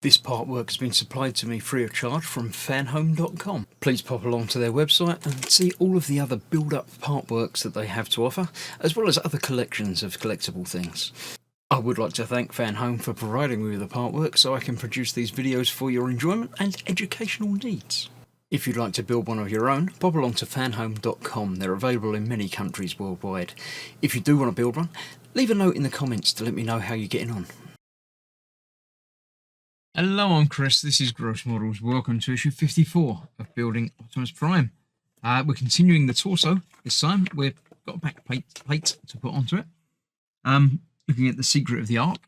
This part work has been supplied to me free of charge from Fanhome.com. Please pop along to their website and see all of the other build-up part works that they have to offer, as well as other collections of collectible things. I would like to thank Fanhome for providing me with the part work so I can produce these videos for your enjoyment and educational needs. If you'd like to build one of your own, pop along to Fanhome.com. They're available in many countries worldwide. If you do want to build one, leave a note in the comments to let me know how you're getting on. Hello, I'm Chris. This is Gross Models. Welcome to issue 54 of Building Optimus Prime. We're continuing the torso this time. We've got a back plate to put onto it. Looking at the secret of the arc.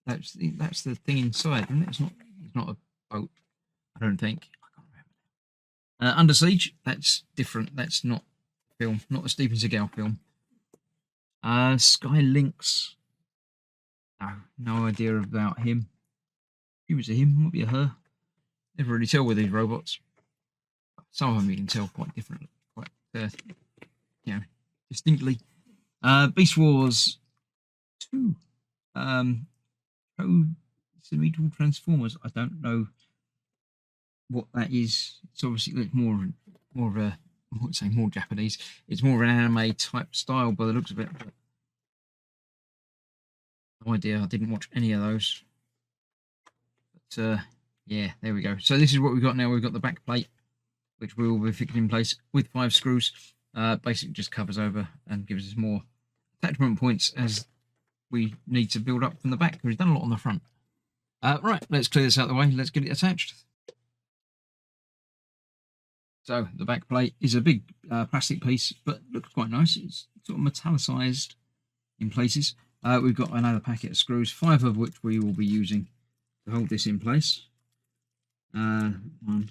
That's the thing inside, isn't it? It's not a boat, I don't think. I can't remember. Under Siege, that's different. That's not film, not a Steven Seagal film. Sky Lynx. No idea about him. He was a him, might be a her. Never really tell with these robots. Some of them you can tell quite differently, quite distinctly. Beast Wars 2. Symmetrical Transformers. I don't know what that is. It's obviously more of a, I wouldn't say more Japanese. It's more of an anime type style by the looks of it. But no idea. I didn't watch any of those. But yeah, there we go. So this is what we've got now. We've got the back plate, which we will be fixing in place with 5 screws. Basically just covers over and gives us more attachment points as we need to build up from the back, because we've done a lot on the front. Right, let's clear this out of the way. Let's get it attached. So the back plate is a big plastic piece, but looks quite nice. It's sort of metallicized in places. We've got another packet of screws, 5 of which we will be using to hold this in place. One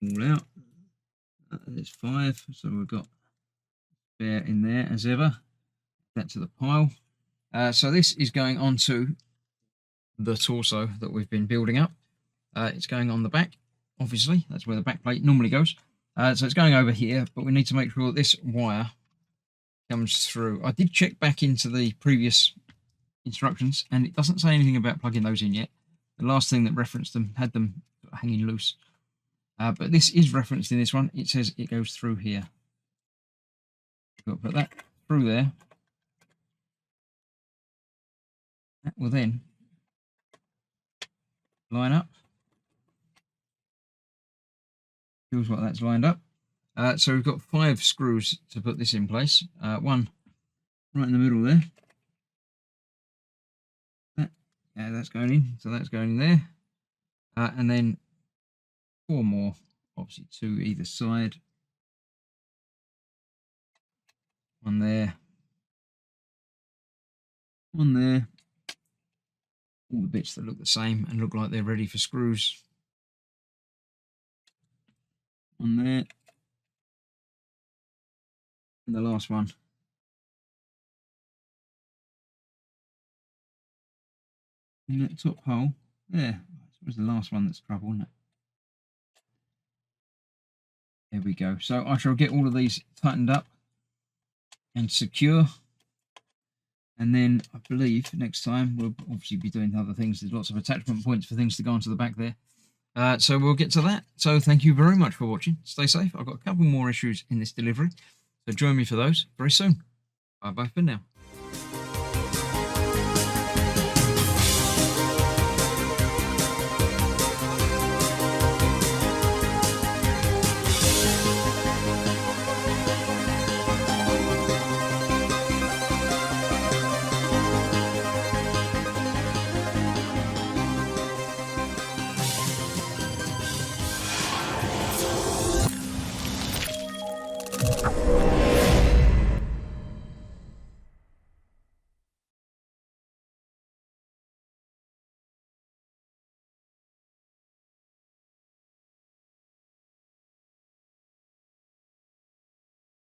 all out. There's 5, so we've got spare in there as ever. That to the pile. So this is going onto the torso that we've been building up. It's going on the back, obviously. That's where the back plate normally goes. So it's going over here, but we need to make sure that this wire comes through. I did check back into the previous instructions, and it doesn't say anything about plugging those in yet. The last thing that referenced them had them hanging loose. But this is referenced in this one. It says it goes through here. Got to put that through there. That will then line up. Feels like that's lined up. So we've got 5 screws to put this in place. One right in the middle there. That's going in. So that's going in there. And then 4 more, obviously 2 either side. One there. One there. All the bits that look the same and look like they're ready for screws. One there. And the last one. In that top hole. There. That was the last one that's trouble, isn't it? There we go. So I shall get all of these tightened up and secure. And then I believe next time we'll obviously be doing other things. There's lots of attachment points for things to go onto the back there. So we'll get to that. So thank you very much for watching. Stay safe. I've got a couple more issues in this delivery. So join me for those very soon. Bye bye for now.